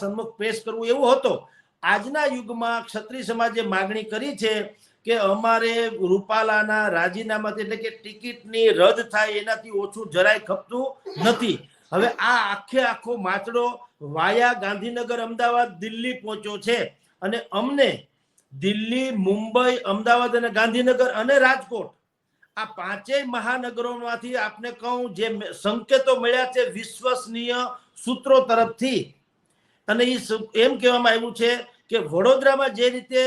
સન્મુખ પેશ કરવું એવો હતો. આજના યુગમાં ક્ષત્રિય સમાજે માગણી કરી છે કે અમારે રૂપાલાના રાજીનામાથી એટલે કે ટિકિટની રદ થાય એનાથી ઓછું જરાય ખપતું નથી. હવે આ આખો માચડો વાયા ગાંધીનગર, અમદાવાદ, દિલ્હી પહોંચ્યો છે અને અમને દિલ્હી, મુંબઈ, અમદાવાદ અને ગાંધીનગર અને રાજકોટ આ પાંચેય મહાનગરોમાંથી આપને કહું જે સંકેતો મળ્યા છે વિશ્વસનીય સૂત્રો તરફથી, અને એમ કહેવામાં આવ્યું છે કે વડોદરામાં જે રીતે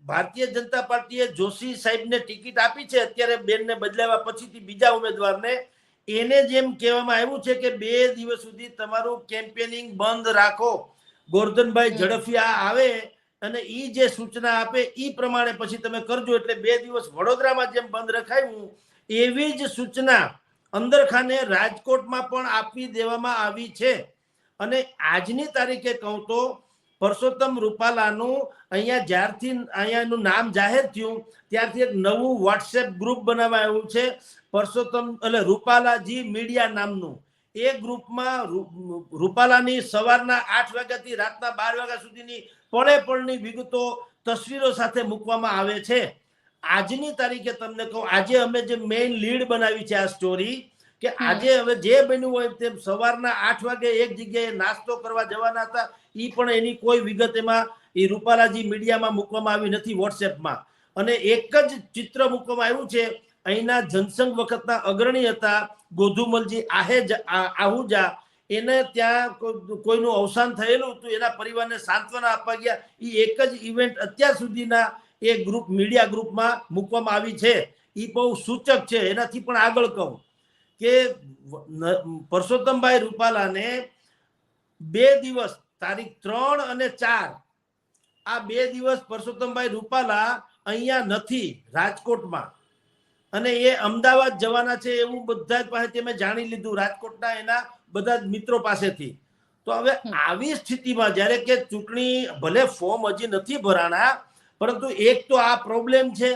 ભારતીય જનતા પાર્ટીએ જોશી સાહેબને ટિકિટ આપી છે અત્યારે બેનને બદલાવ્યા પછીથી બીજા ઉમેદવારને, એને જેમ કહેવામાં આવ્યું છે કે 2 દિવસ સુધી તમારું કેમ્પેનિંગ બંધ રાખો. ગોરધનભાઈ ઝડફિયા આવે અને ઈ જે સૂચના આપે ઈ પ્રમાણે પછી તમે કરજો. એટલે 2 દિવસ વડોદરામાં જેમ બંધ રખાયું એવી જ સૂચના અંદરખાને રાજકોટમાં પણ આપી દેવામાં આવી છે. અને આજની તારીખે કહું તો પરસોત્તમ રૂપાલાનું અહીંયા જ્યારથી અહીંયાનું નામ જાહેર થયું ત્યારથી એક નવું વોટ્સએપ ગ્રુપ બનાવવામાં આવ્યું છે, પરસોત્તમ એટલે રૂપાલાજી મીડિયા નામનું. એ ગ્રુપમાં રૂપાલાની સવારના 8 વાગ્યાથી રાતના 12 વાગ્યા સુધીની પળેપળની વિગતો તસવીરો સાથે મૂકવામાં આવે છે. આજની તારીખે તમને કહું, આજે અમે જે મેઇન લીડ બનાવી છે આ સ્ટોરી, કે આજે હવે જે બન્યું હોય તેમ સવારના 8 વાગે એક જગ્યાએ નાસ્તો કરવા જવાના હતા, ઈ પણ એની કોઈ વિગત એમાં એ રૂપાલાજી મીડિયામાં મૂકવામાં આવી નથી વોટ્સએપમાં. અને એક જ ચિત્ર મૂકવામાં આવ્યું છે, અહીંના જનસંઘ વખતના અગ્રણી હતા ગોધુમલજી આહુજા, એને ત્યાં કોઈનું અવસાન થયેલું હતું, એના પરિવારને સાંત્વના આપવા ગયા. એ એક જ ઇવેન્ટ અત્યાર સુધીના એ ગ્રુપ મીડિયા ગ્રુપમાં મૂકવામાં આવી છે. એ બહુ સૂચક છે. એનાથી પણ આગળ કહું કે પરસોત્તમભાઈ રૂપાલાને 2 દિવસ તારીખ 3 અને 4 આ 2 દિવસ પરસોત્તમભાઈ રૂપાલા અહીંયા નથી રાજકોટમાં, અને એ અમદાવાદ જવાના છે એવું બધા પાસેથી મેં જાણી લીધું, રાજકોટના એના બધા મિત્રો પાસેથી. તો હવે આવી સ્થિતિમાં જ્યારે કે ચૂંટણી ભલે ફોર્મ હજી નથી ભરાણા, પરંતુ એક તો આ પ્રોબ્લેમ છે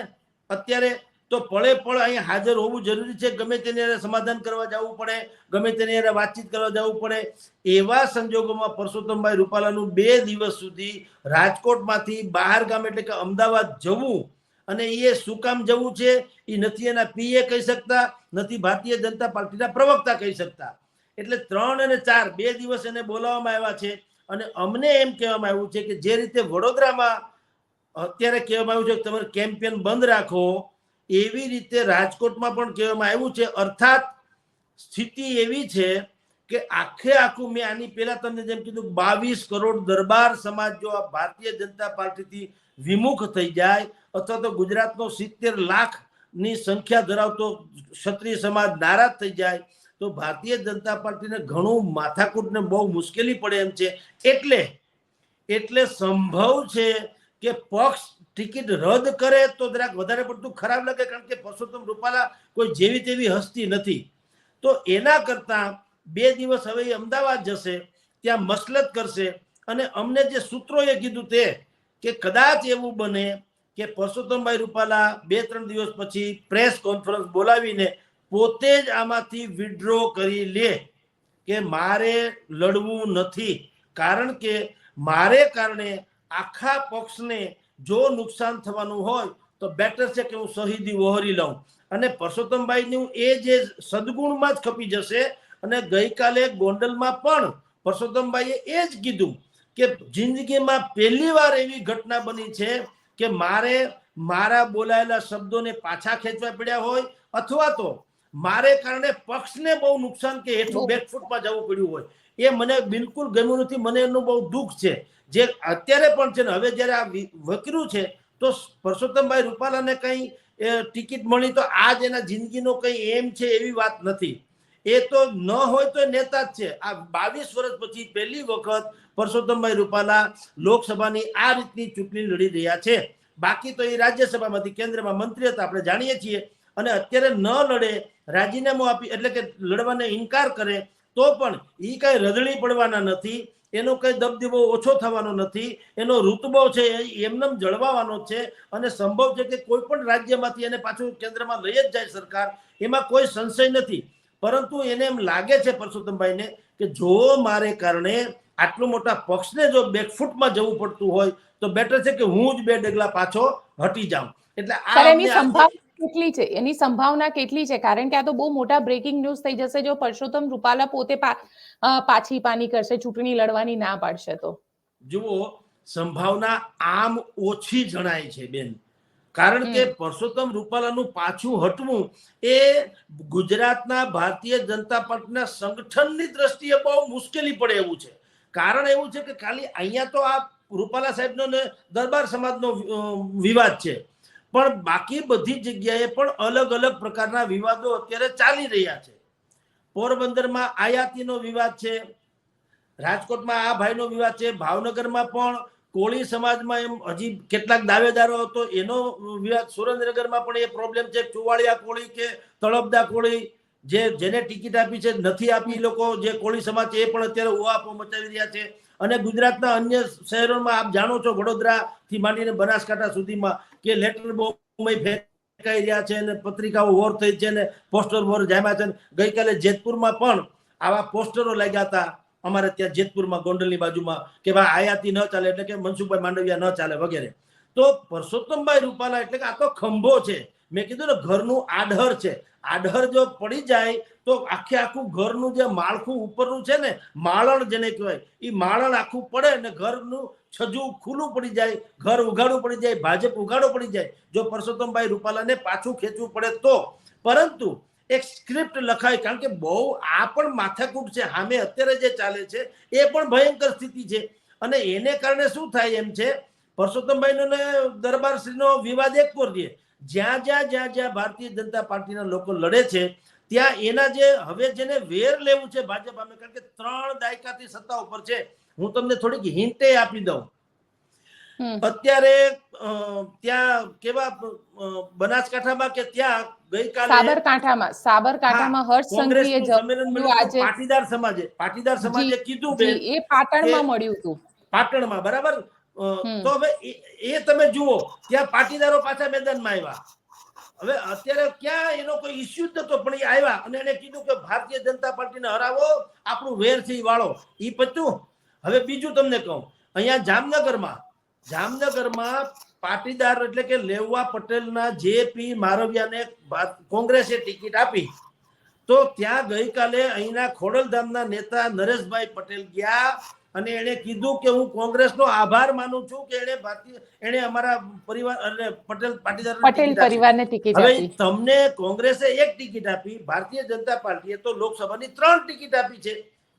અત્યારે, તો પળે પળ અહીંયા હાજર હોવું જરૂરી છે. ગમે તેને સમાધાન કરવા જવું પડે, ગમે તેને વાતચીત કરવા જવું પડે. એવા સંજોગોમાં પરસોત્તમભાઈ રૂપાલાનું 2 દિવસ સુધી રાજકોટમાંથી બહાર ગામ એટલે કે અમદાવાદ જવું, અને એ શું કામ જવું છે એ નથી એના પીએ કહી શકતા, નથી ભારતીય જનતા પાર્ટીના પ્રવક્તા કહી શકતા. એટલે 3 અને 4 2 દિવસ એને બોલાવવામાં આવ્યા છે. અને અમને એમ કહેવામાં આવ્યું છે કે જે રીતે વડોદરામાં અત્યારે કહેવામાં આવ્યું છે કે તમારે કેમ્પેન બંધ રાખો, એવી રીતે રાજકોટમાં પણ કહેવામાં આવ્યું છે. અર્થાત સ્થિતિ એવી છે કે આખું મેં આની પહેલા તમને જેમ કીધું 22 કરોડ દરબાર સમાજ જો આ ભારતીય જનતા પાર્ટીથી વિમુખ થઈ જાય, અથવા તો ગુજરાતનો 70 લાખની સંખ્યા ધરાવતો ક્ષત્રિય સમાજ નારાજ થઈ જાય, તો ભારતીય જનતા પાર્ટીને ઘણું માથાકૂટને બહુ મુશ્કેલી પડે એમ છે. એટલે સંભવ છે કે પક્ષ ટિકિટ રદ કરે તો જરાક વધારે પડતું ખરાબ લાગે, કારણ કે પરસોત્તમ રૂપાલા કોઈ જેવી તેવી હસ્તી નથી. તો એના કરતા 2 દિવસ હવે અમદાવાદ જશે, ત્યાં મસલત કરશે. અને અમને જે સૂત્રોએ કીધું તે કે કદાચ એવું બને કે પરસોત્તમભાઈ રૂપાલા 2-3 દિવસ પછી પ્રેસ કોન્ફરન્સ બોલાવીને પોતે જ આમાંથી વિડ્રો કરી લે કે મારે લડવું નથી, કારણ કે મારે કારણે આખા પક્ષને જો નુકસાન થવાનું હોય તો બેટર છે કે હું શહીદી વહોરી લઉં. અને પરસોત્તમભાઈનું એ જે સદગુણમાં જ ખપી જશે. અને ગઈકાલે ગોંડલમાં પણ પરસોત્તમભાઈએ એ જ કીધું કે જિંદગીમાં પહેલી વાર એવી ઘટના બની છે કે મારે મારા બોલાયેલા શબ્દોને પાછા ખેંચવા પડ્યા હોય, અથવા તો મારે કારણે પક્ષને બહુ નુકસાન કે હેઠું બેકફૂટમાં જવું પડ્યું હોય. એ મને બિલકુલ ગમ્યું નથી. મને એનું બહુ દુઃખ છે, જે અત્યારે પણ છે ને. હવે જયારે આ વકર્યું છે તો પરસોત્તમભાઈ રૂપાલાને કઈ ટિકિટ મળી તો આજ એના જિંદગીનો કઈ એમ છે એવી વાત નથી. એ તો ન હોય તો નેતા જ છે. આ 22 વર્ષ પછી પહેલી વખત પરસોત્તમભાઈ રૂપાલા લોકસભાની આ રીતની ચૂંટણી લડી રહ્યા છે. બાકી તો એ રાજ્યસભામાંથી કેન્દ્રમાં મંત્રી હતા, આપણે જાણીએ છીએ. અને અત્યારે ન લડે, રાજીનામું આપી એટલે કે લડવાને ઇનકાર કરે, તો પણ એ કઈ રદડી પડવાના નથી, એનો કઈ દબદબો ઓછો થવાનો નથી, એનો ઋતબો છે એમને જળવાવાનો છે. અને સંભવ છે કે કોઈ પણ રાજ્યમાંથી એને પાછું કેન્દ્રમાં લઈ જ જાય સરકાર, એમાં કોઈ સંશય નથી. પરંતુ એને એમ લાગે છે પરસોત્તમભાઈને કે જો મારે કારણે આટલું મોટા પક્ષને જો બેકફૂટમાં જવું પડતું હોય તો બેટર છે કે હું જ 2 ડગલા પાછો હટી જાઉં. એટલે એની સંભાવના કેટલી છે, એની સંભાવના કેટલી છે? કારણ કે આ તો બહુ મોટા બ્રેકિંગ ન્યૂઝ થઈ જશે જો પરસોત્તમ રૂપાલા પોતે પાછી પાની કરશે, ચૂંટણી લડવાની ના પાડશે તો. જુઓ, સંભાવના આમ ઓછી જણાય છે બેન, કારણ કે પરસોત્તમ રૂપાલાનું પાછું હટવું એ ગુજરાતના ભારતીય જનતા પાર્ટીના સંગઠનની દ્રષ્ટિએ બહુ મુશ્કેલી પડે એવું છે. કારણ એવું છે કે ખાલી અહીંયા તો આ રૂપાલા સાહેબનો ને દરબાર સમાજનો વિવાદ છે, પણ બાકી બધી જગ્યાએ પણ અલગ અલગ પ્રકારના વિવાદો અત્યારે ચાલી રહ્યા છે. પોરબંદરમાં આયાતીનો વિવાદ છે, રાજકોટમાં આ ભાઈનો વિવાદ છે, ભાવનગરમાં પણ કોળી સમાજમાં એમ હજી કેટલાક દાવેદારો હતો એનો વિવાદ, સુરેન્દ્રનગરમાં પણ એ પ્રોબ્લેમ છે, ચુવાડિયા કોળી કે તળપદા કોળી જેને ટિકિટ આપી છે નથી આપી, લોકો જે કોળી સમાજ છે એ પણ અત્યારે ઉહાપો મચાવી રહ્યા છે. અને ગુજરાતના અન્ય શહેરોમાં આપ જાણો છો, વડોદરા થી માંડીને બનાસકાંઠા સુધીમાં કે લેટર બોમ્બ ફેંકાઈ રહ્યા છે અને પત્રિકાઓ વોર થઈ છે અને પોસ્ટર વોર જામ્યા છે. ગઈકાલે જેતપુરમાં પણ આવા પોસ્ટરો લાગ્યા હતા અમારે ત્યાં જેતપુરમાં ગોંડલની બાજુમાં કે ભાઈ આયાતી ન ચાલે, એટલે કે મનસુખભાઈ માંડવિયા ન ચાલે વગેરે. તો પરસોત્તમભાઈ રૂપાલા એટલે કે આ તો ખંભો છે, મેં કીધું ને ઘરનું આઢર છે. આઢર જો પડી જાય તો આખું ઘરનું જે માળખું ઉપરનું છે ને, માળણ જેને કહેવાય, એ માળણ આખું પડે ને ઘરનું છજું ખુલ્લું પડી જાય, ઘર ઉઘાડું પડી જાય, ભાજપ ઉઘાડો પડી જાય જો પરસોત્તમભાઈ રૂપાલાને પાછું ખેંચવું પડે તો. પરંતુ એક સ્ક્રિપ્ટ લખાય, કારણ કે બહુ આ પણ માથાકૂટ છે, સામે અત્યારે જે ચાલે છે એ પણ ભયંકર સ્થિતિ છે. અને એને કારણે શું થાય એમ છે, પરસોત્તમભાઈનો ને દરબારશ્રીનો વિવાદ એક પર રહે, જ્યાં જ્યાં ભારતીય જનતા પાર્ટીના લોકો લડે છે ત્યાં એના જે હવે જેને વેર લેવું છે ભાજપ સામે, કારણ કે 3 દાયકાથી સત્તા ઉપર છે. હું તમને થોડીક હિન્ટે આપી દઉં. અત્યારે ત્યાં કેવા બનાસકાંઠામાં કે ત્યાં ગઈકાલે સાબરકાંઠામાં હર્ષ સંઘવીએ પાટીદાર સમાજે કીધું બેન એ પાટણમાં મળ્યું હતું, પાટણમાં, બરાબર. તો હવે એ તમે જુઓ, ત્યાં પાટીદારો પાછા મેદાનમાં આવ્યા. હવે અત્યારે ક્યાં એનો કોઈ ઇસ્યુ જ નતો, પણ એ આવ્યા અને એને કીધું કે ભારતીય જનતા પાર્ટીને હરાવો, આપણું વેર છે વાળો. એ પત્યું. હવે બીજું તમને કહું, અહીંયા જામનગરમાં પાટીદાર એટલે કે લેવા પટેલના જેપી મારવિયાને કોંગ્રેસે ટિકિટ આપી. તો ત્યાં ગઈકાલે અહીંના ખોડલધામના નેતા નરેશભાઈ પટેલ ગયા અને એને કીધું કે હું કોંગ્રેસનો આભાર માનું છું કે એને અમારા પરિવાર અને પટેલ પરિવારને ટિકિટ આપી. હવે તમને કોંગ્રેસે એક ટિકિટ આપી, ભારતીય જનતા પાર્ટીએ તો લોકસભાની 3 ટિકિટ આપી છે,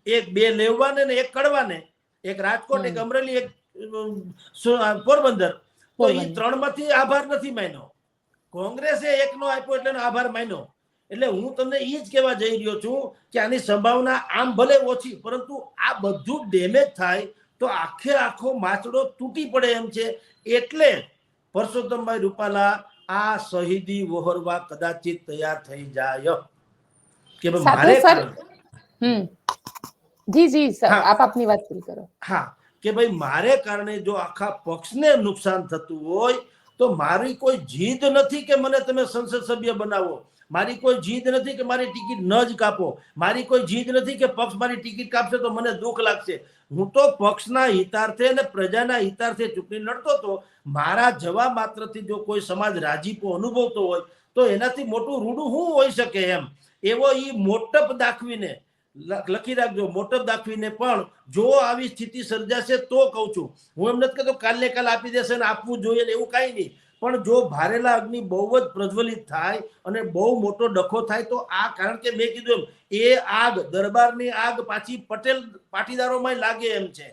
એક 2 લેવાને ને એક કડવાને, એક રાજકોટ, એક અમરેલી, એક પોરબંદર. તો એ 3 માંથી આભાર નથી માન્યો, કોંગ્રેસે એકનો આપ્યો એટલે આભાર માન્યો. એટલે હું તમને એ જ કહેવા જઈ રહ્યો છું કે આની સંભાવના આમ ભલે ઓછી, પરંતુ આ બધું ડેમેજ થાય તો આખો માછડો તૂટી પડે એમ છે. એટલે પરસોત્તમભાઈ રૂપાલા આ શહીદી વહોરવા કદાચિત તૈયાર થઈ જાય કે મારે આપની વાત પૂરી કરો. હા, કે ભાઈ મારે કારણે જો આખા પક્ષને નુકસાન થતું હોય તો મારી કોઈ જીદ નથી કે મને તમે સંસદ સભ્ય બનાવો, મારી કોઈ જીદ નથી કે મારી ટિકિટ ન જ કાપો, મારી કોઈ જીદ નથી કે પક્ષ મારી ટિકિટ કાપશે તો મને દુઃખ લાગશે. હું તો પક્ષના હિતાર્થે અને પ્રજાના હિતાર્થે ચૂંટણી લડતો હતો. મારા જવા માત્રથી જો કોઈ સમાજ રાજીપો અનુભવતો હોય તો એનાથી મોટું રૂડું શું હોઈ શકે એમ. એવો ઈ મોટપ દાખવીને, લખી રાખજો, મોટપ દાખવીને પણ જો આવી સ્થિતિ સર્જાશે તો કહું છું, હું એમ નથી કહેતો કાલે કાલ આપી દેશે ને આપવું જોઈએ ને એવું કાંઈ નહીં, પણ જો ભારેલા અગ્નિ બહુ જ પ્રજ્વલિત થાય અને બહુ મોટો ડખો થાય તો આ, કારણ કે મેં કીધું એમ એ આગ, દરબારની આગ પાછી પાટીદારોમાં લાગે એમ છે.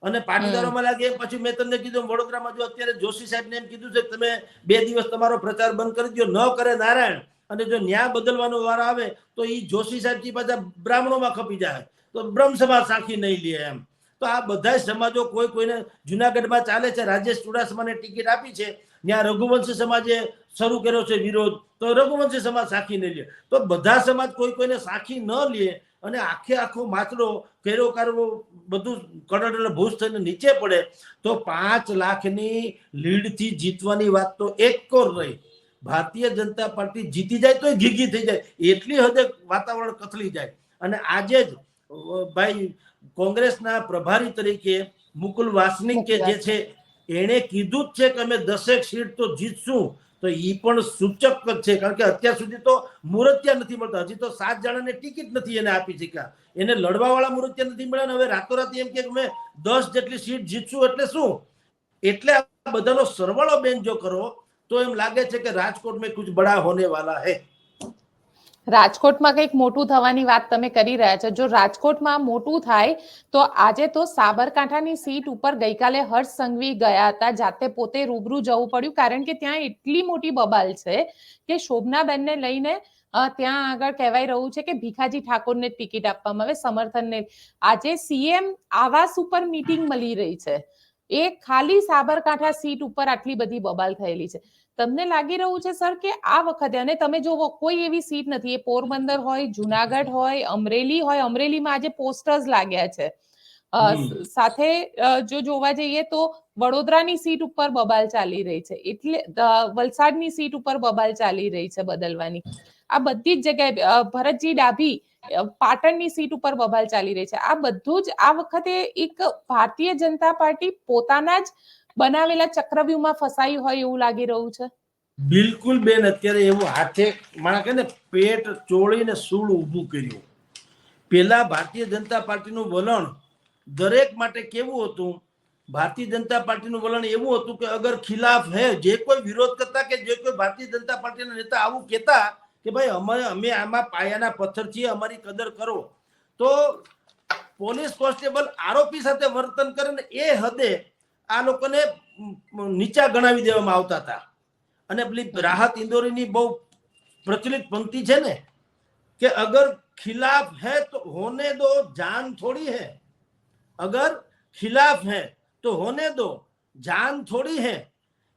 અને પાટીદારોમાં લાગે એમ પછી મેં તમને કીધું વડોદરામાં જો અત્યારે જોશી સાહેબને એમ કીધું છે તમે 2 દિવસ તમારો પ્રચાર બંધ કરી દો, ન કરે નારાયણ, અને જો ન્યાય બદલવાનો વારો આવે તો એ જોશી સાહેબથી પાછા બ્રાહ્મણોમાં ખપી જાય તો બ્રહ્મ સમાજ સાખી નહીં લે એમ. તો આ બધા સમાજો કોઈને જુનાગઢમાં ચાલે છે, રાજેશ ચુડાસમાને ટિકિટ આપી છે, ત્યાં રઘુવંશી સમાજે શરૂ કર્યો છે વિરોધ, તો રઘુવંશી સમાજ સાખી નહીં લે. તો બધા સમાજ કોઈને સાખી ન લે અને આખો માછડો કેરો કારવો બધું કડડ ભૂસ થઈને નીચે પડે તો 5 લાખની લીડથી જીતવાની વાત તો એક કોર રહી. ભારતીય જનતા પાર્ટી જીતી જાય તો ઘીઘી થઈ જાય, એટલી હદે વાતાવરણ કથળી જાય. અને આજે જ ભાઈ કોંગ્રેસના પ્રભારી તરીકે મુકુલ વાસનિક કે જે છે એણે કીધું જ છે કે અમે 10 સીટ તો જીતશું, તો એ પણ સૂચક જ છે. કારણ કે અત્યાર સુધી તો મુરત્યા નથી મળતા. હજી તો 7 જણાને ટિકિટ નથી એને આપી શક્યા. એને લડવા વાળા મુરત્યા નથી મળ્યા. હવે રાતોરાત એમ કે અમે 10 જેટલી સીટ જીતશું એટલે શું? એટલે આ બધાનો સરવાળો બેન જો કરો તો એમ લાગે છે કે રાજકોટ મેં કુછ બડા હોને વાલા હૈ. રાજકોટમાં કંઈક મોટું થવાની વાત તમે કરી રહ્યા છો. જો રાજકોટમાં મોટું થાય તો આજે તો સાબરકાંઠાની સીટ ઉપર ગઈકાલે હર્ષ સંઘવી ગયા હતા, જાતે પોતે રૂબરૂ જવું પડ્યું, કારણ કે ત્યાં એટલી મોટી બબાલ છે કે શોભનાબેનને લઈને ત્યાં આગળ કહેવાય રહ્યું છે કે ભીખાજી ઠાકોરને ટિકિટ આપવામાં આવે, સમર્થનને. આજે સીએમ આવાસ ઉપર મીટિંગ મળી રહી છે, એ ખાલી સાબરકાંઠા સીટ ઉપર આટલી બધી બબાલ થયેલી છે. તમને લાગી રહ્યું છે સર કે આ વખતે, અને તમે જોવો કોઈ એવી સીટ નથી, એ પોરબંદર હોય, જુનાગઢ હોય, અમરેલી હોય, અમરેલીમાં આજે પોસ્ટર્સ લાગ્યા છે, સાથે જો જોવા જઈએ તો વડોદરાની સીટ ઉપર બબાલ ચાલી રહી છે, એટલે વલસાડની સીટ ઉપર બબાલ ચાલી રહી છે બદલવાની. આ બધી જ જગ્યાએ ભરતજી ડાભી પાટણની સીટ ઉપર બબાલ ચાલી રહી છે. આ બધું જ આ વખતે એક ભારતીય જનતા પાર્ટી પોતાના જ બનાવેલા ચક્રવ્યૂહમાં ફસાઈ હોય એવું લાગી રહ્યું છે. બિલકુલ બેન, અત્યારે એવું હાથે માણા કે ને પેટ ચોળીને સૂળ ઊભું કર્યું. પેલા ભારતીય જનતા પાર્ટીનું વલણ દરેક માટે કેવું હતું? ભારતીય જનતા પાર્ટીનું વલણ એવું હતું કે અગર ખિલાફ હે, જે કોઈ વિરોધ કરતા કે જે કોઈ ભારતીય જનતા પાર્ટીના નેતા આવું કહેતા કે ભાઈ અમે આમાં પાયાના પથ્થર છીએ, અમારી કદર કરો, તો પોલીસ કોન્સ્ટેબલ આરોપી સાથે વર્તન કરે ને એ હદે આ લોકોને નીચા ગણાવી દેવામાં આવતા હતા. અને પેલી રાહત ઇન્દોરીની બહુ પ્રચલિત પંક્તિ છે ને કે અગર खिलाफ है तो होने दो, जान थोड़ी है. अगर खिलाफ है तो होने दो, जान थोड़ी है.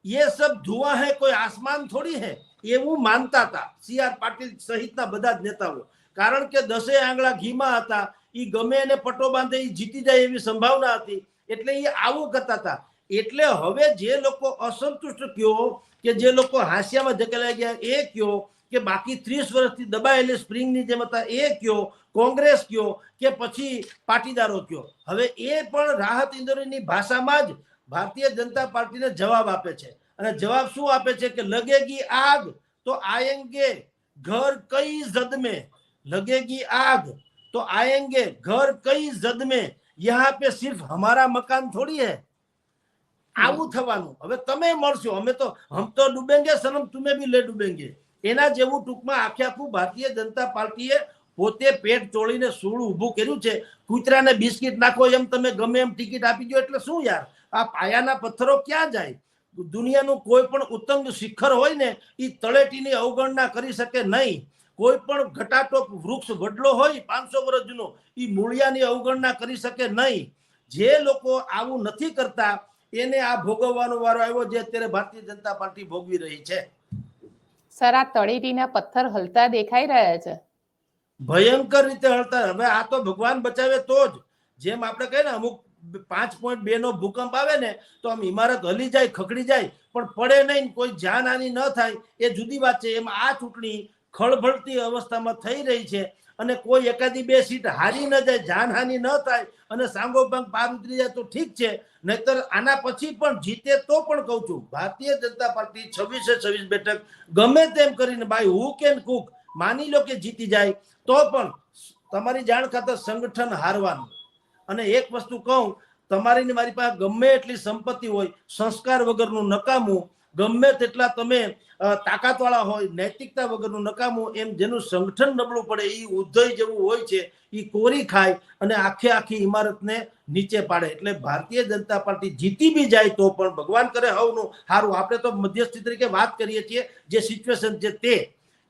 ये सब धुआं है, कोई आसमान थोड़ी है. એવું માનતા હતા CR પાટીલ સહિતના બધા જ નેતાઓ. કારણ કે 10 આંગળા ઘીમાં હતા. એ ગમે એને પટો બાંધે એ જીતી જાય એવી સંભાવના હતી, એટલે એ આવું કરતા હતા. એટલે હવે જે લોકો અસંતુષ્ટ કયો કે જે લોકો હાસ્યામાં ધકેલાઈ ગયા એ કયો કે બાકી 30 વર્ષથી દબાયેલી સ્પ્રિંગની જેમ હતા એ કયો, કોંગ્રેસ કયો કે પછી પાટીદારો કયો, હવે એ પણ રાહત ઇન્દોરીની ભાષામાં જ ભારતીય જનતા પાર્ટીને જવાબ આપે છે. અને જવાબ શું આપે છે કે लगेगी आग तो आएंगे घर कई जद में, लगेगी आग तो आएंगे घर कई जद में, यहाँ पे सिर्फ हमारा मकान थोड़ी है. આવું થવાનું. હવે તમે મળશો, અમે તો હમ તો ડૂબેંગે સનમ તુમે ભી લે ડૂબેંગે, એના જેવું ટૂંકમાં આખે આખું ભારતીય જનતા પાર્ટીએ પોતે પેટ ચોળીને સૂળ ઊભું કર્યું છે. કૂતરાને બિસ્કિટ નાખો એમ તમે ગમે એમ ટિકિટ આપી દો એટલે શું યાર? આ પાયાના પથ્થરો ક્યાં જાય? દુનિયાનું કોઈ પણ ઉત્તમ શિખર હોય ને એ તળેટીની અવગણના કરી શકે નહીં. કોઈ પણ ઘટાટોપ વૃક્ષ વડલો હોય 500 વર્ષ જૂનો, એ મૂળિયાની અવગણના કરી શકે નહીં. જે લોકો આવું નથી કરતા એને આ ભોગવવાનો વારો આવ્યો જે અત્યારે ભારતીય જનતા પાર્ટી ભોગવી રહી છે. સર, આ તળેટીના પથ્થર હલતા દેખાઈ રહ્યા છે, ભયંકર રીતે હલતા. હવે આ તો ભગવાન બચાવે તો જ. જેમ આપણે કહીએ ને અમુક 5.2 નો ભૂકંપ આવે ને તો આમ ઇમારત હલી જાય, ખખડી જાય, પણ પડે નહીં, કોઈ જાનહાનિ ન થાય, એ જુદી વાત છે. એમ આ ચૂંટણી ખળભળતી અવસ્થામાં થઈ રહી છે અને કોઈ એકાદી 2 સીટ હારી ન જાય, જાનહાનિ ન થાય અને સાંગોપાંગ પાર ઉતરી જાય તો ઠીક છે, નહીતર આના પછી પણ જીતે તો પણ કહું છું ભારતીય જનતા પાર્ટી 26 બેઠક ગમે તેમ કરીને બાય હુક એન્ડ કુક માની લો કે જીતી જાય તો પણ તમારી જાણ ખાતર સંગઠન હારવાનું. અને એક વસ્તુ કહું, તમારી ને મારી પાસે ગમે એટલી સંપત્તિ હોય, સંસ્કાર વગરનું નકામું, ગમે તેટલા તમે તાકાતવાળા હોય, નૈતિકતા વગરનું નકામું, એમ જેનું સંગઠન નબળું પડે એ ઉધઈ જેવું હોય છે, એ કોરી ખાય અને આખી ઇમારતને નીચે પાડે. એટલે ભારતીય જનતા પાર્ટી જીતી બી જાય તો પણ ભગવાન કરે હવનું સારું. આપણે તો મધ્યસ્થી તરીકે વાત કરીએ છીએ, જે સિચ્યુએશન છે તે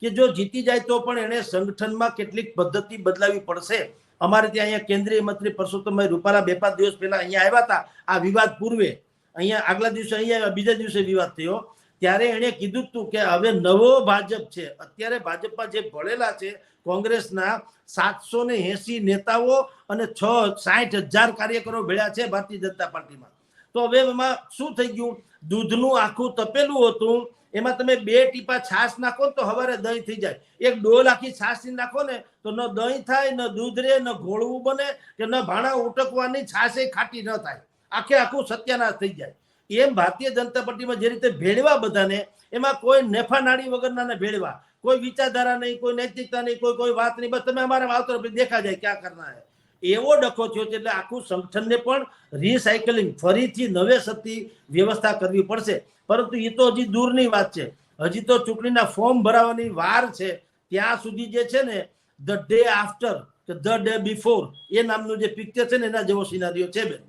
કે જો જીતી જાય તો પણ એને સંગઠનમાં કેટલીક પદ્ધતિ બદલાવી પડશે. અમારે ત્યાં અહીંયા કેન્દ્રીય મંત્રી પરસોત્તમભાઈ રૂપાલા 2-5 દિવસ પહેલા અહીંયા આવ્યા હતા. આ વિવાદ પૂર્વે અહીંયા આગલા દિવસે અહીંયા બીજા દિવસે વિવાદ થયો, ત્યારે એણે કીધું હતું કે હવે નવો ભાજપ છે. અત્યારે ભાજપમાં જે ભળેલા છે કોંગ્રેસના 780 નેતાઓ અને 60,000 કાર્યકરો ભેળ્યા છે ભારતીય જનતા પાર્ટીમાં. તો હવે એમાં શું થઈ ગયું, દૂધનું આખું તપેલું હતું, એમાં તમે 2 ટીપા છાશ નાખો તો હવારે દહીં થઈ જાય. એક ડોલ આખી છાશ નાખો ને તો ન દહીં થાય, ન દૂધ રે, ન ઘોળવું બને, કે ન ભાણા ઉટકવાની, છાશે ખાટી ન થાય, આખું સત્યાનાશ થઈ જાય. એમ ભારતીય જનતા પાર્ટીમાં જે રીતે ભેળવા બધાને, એમાં કોઈ નેફા નાડી વગરના ભેળવા, કોઈ વિચારધારા નહીં, કોઈ નૈતિકતા નહીં, કોઈ વાત નહીં, બસ તમે અમારા આવતો દેખા જાય ક્યાં કરના હે, એવો ડખો થયો છે. એટલે આખું સંગઠનને પણ રિસાયકલિંગ, ફરીથી નવેસરથી વ્યવસ્થા કરવી પડશે. પરંતુ એ તો હજી દૂરની વાત છે, હજી તો ચૂંટણીના ફોર્મ ભરાવાની વાર છે. ત્યાં સુધી જે છે ને, ધ ડે આફ્ટર કે ધ ડે બિફોર એ નામનું જે પિક્ચર છે ને, એના જેવો સિનારીઓ છે બેન.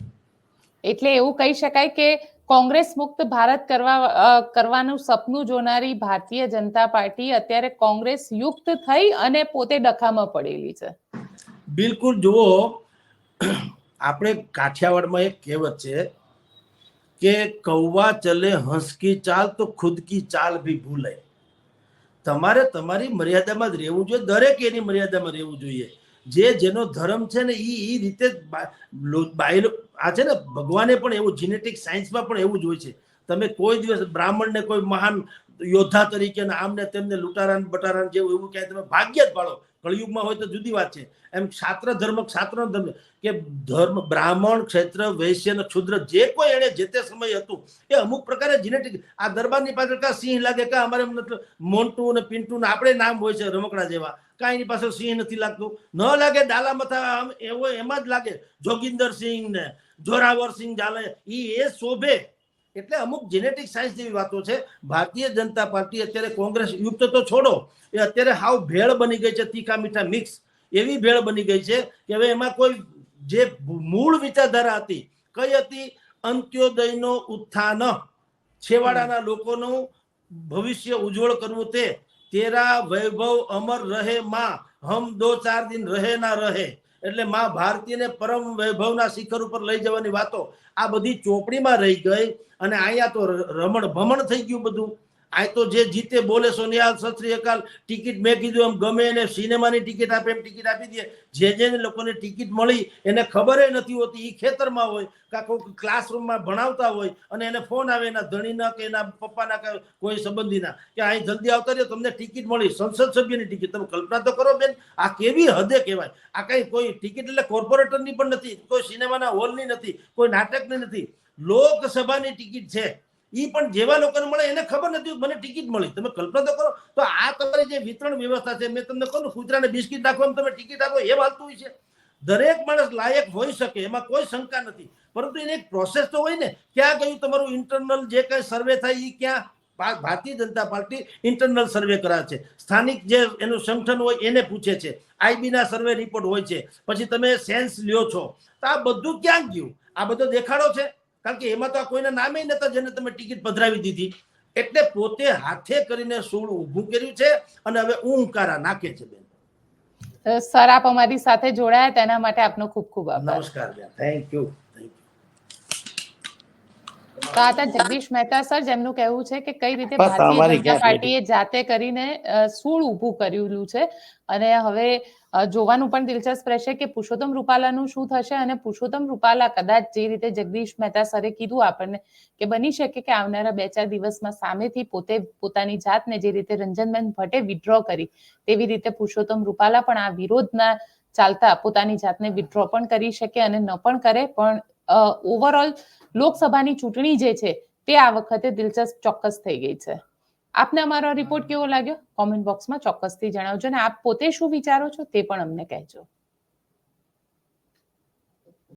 એટલે એવું કહી શકાય કે કોંગ્રેસ મુક્ત ભારત કરવાનું સપનું જોનારી ભારતીય જનતા પાર્ટી અત્યારે કોંગ્રેસ યુક્ત થઈ અને પોતે ડખામાં પડેલી છે. બિલકુલ. જુઓ, આપણે કાઠિયાવાડમાં એક કહેવત છે કે કૌવા ચલે હંસ કી ચાલ તો ખુદ કી ચાલ ભી ભૂલે. તમારે તમારી મર્યાદામાં જ રહેવું જોઈએ, દરેક એની મર્યાદામાં રહેવું જોઈએ. જેનો ધર્મ છે ને એ રીતે આ છે ને, ભગવાને પણ એવું, જીનેટિક સાયન્સમાં પણ એવું જ હોય છે. તમે કોઈ દિવસ બ્રાહ્મણને કોઈ મહાન યોદ્ધા તરીકે આમને તેમને લૂંટારાન બટારાન જેવું એવું ક્યાંય તમે ભાગ્ય જ પાડો. કળિયુગમાં હોય તો જુદી વાત છે. એમ ક્ષાત્ર ધર્મ કે ધર્મ, બ્રાહ્મણ, ક્ષેત્ર, વૈશ્ય અને ક્ષુદ્ર જે કોઈ એને જે તે સમય હતું, એ અમુક પ્રકારે જીનેટિક. આ દરબારની પાછળ કા સિંહ લાગે, કા અમારે મતલબ મોન્ટુ ને પિન્ટુ ને આપણે નામ હોય છે રમકડા જેવા, કા એની પાછળ સિંહ નથી લાગતું, ન લાગે ડાલા મથા એવો એમાં જ લાગે. જોગિંદર સિંહ ને જોરાવર સિંહ ચાલે, એ શોભે. એટલે અમુક જેનેટિક સાયન્સ જેવી વાતો છે. ભારતીય જનતા પાર્ટી અત્યારે કોંગ્રેસ યુક્ત તો છોડો, એ અત્યારે હાવ ભેળ બની ગઈ છે, તીખા મીઠા મિક્સ એવી ભેળ બની ગઈ છે કે હવે એમાં કોઈ જે મૂળ વિચારધારા હતી, કઈ હતી, અંત્યોદયનો ઉત્થાન, છેવાડાના લોકોનું ભવિષ્ય ઉજ્જવળ કરવું, તે તેરા વૈભવ અમર રહે માં, હમ 2-4 દિન રહે ના રહે. એટલે માં ભારતીને પરમ વૈભવના શિખર ઉપર લઈ જવાની વાતો આ બધી ચોપડીમાં રહી ગઈ. અને અહીંયા તો રમણ ભમણ થઈ ગયું બધું. આ તો જે જીતે બોલે સોનિયાલ સત શ્રી અકાલ, ટિકિટ મેં કીધું એમ ગમે એને સિનેમાની ટિકિટ આપે એમ ટિકિટ આપી દે. જેને લોકોને ટિકિટ મળી એને ખબર નથી હોતી, એ ખેતરમાં હોય કાં કોઈ ક્લાસરૂમમાં ભણાવતા હોય અને એને ફોન આવે એના ધણીના કે એના પપ્પાના કે કોઈ સંબંધીના કે અહીં જલ્દી આવતા રહ્યો, તમને ટિકિટ મળી, સંસદ સભ્યની ટિકિટ. તમે કલ્પના તો કરો બેન, આ કેવી હદે કહેવાય. આ કઈ કોઈ ટિકિટ એટલે કોર્પોરેટરની પણ નથી, કોઈ સિનેમાના હોલની નથી, કોઈ નાટકની નથી, લોકસભાની ટિકિટ છે. ઈ પણ જેવા લોકોને મળે એને ખબર નથી મને ટિકિટ મળી. તમે કલ્પના તો કરો. તો આ તમારી જે વિતરણ વ્યવસ્થા છે, મેં તમને કહું કૂતરાને બિસ્કિટ નાખો એમ તમે ટિકિટ આપો, એ હાલતું હોય છે. દરેક માણસ લાયક હોઈ શકે, એમાં કોઈ શંકા નથી, પરંતુ એને એક પ્રોસેસ તો હોય ને. ક્યાં ગયું તમારું ઇન્ટરનલ જે કઈ સર્વે થાય એ ક્યાં? ભારતીય જનતા પાર્ટી ઇન્ટરનલ સર્વે કરાવે છે, સ્થાનિક જે એનું સંગઠન હોય એને પૂછે છે, આઈબી ના સર્વે રિપોર્ટ હોય છે, પછી તમે સેન્સ લ્યો છો. તો આ બધું ક્યાં ગયું? આ બધો દેખાડો છે, કારણ કે એમાં તો આ કોઈના નામે નતા જેને તમે ટિકિટ પધરાવી દીધી. એટલે પોતે હાથે કરીને સૂળ ઊભું કર્યું છે અને હવે ઊંકારા નાખે છે બેન. સર, આપ અમારી સાથે જોડાયા તેના માટે આપનો ખૂબ ખૂબ આભાર. નમસ્કાર બેન, થેન્ક યુ. તો આ હતા જગદીશ મહેતા સર, જેમનું કહેવું છે કે કઈ રીતે ભારતીય જનતા પાર્ટીએ જાતે કરીને સૂળ ઊભું કરેલું છે. અને હવે જોવાનું પણ દિલચસ્પ રહેશે કે પુરુષોત્તમ રૂપાલાનું શું થશે. અને પુરુષોત્તમ રૂપાલા કદાચ જે રીતે જગદીશ મહેતા સરે કીધું આપણને કે બની શકે કે આવનારા 2-4 દિવસમાં સામેથી પોતે પોતાની જાતને જે રીતે રંજનબેન ભટ્ટે વિડ્રો કરી, તેવી રીતે પુરુષોત્તમ રૂપાલા પણ આ વિરોધના ચાલતા પોતાની જાતને વિડ્રો પણ કરી શકે અને ન પણ કરે. પણ ઓવરઓલ લોકસભાની ચૂંટણી જે છે તે આ વખતે દિલચસ્પ ચોક્કસ થઈ ગઈ છે. આપને અમારો રિપોર્ટ કેવો લાગ્યો? કોમેન્ટ બોક્સમાં ચોક્કસથી જણાવજો અને આપ પોતે શું વિચારો છો તે પણ અમને કહેજો.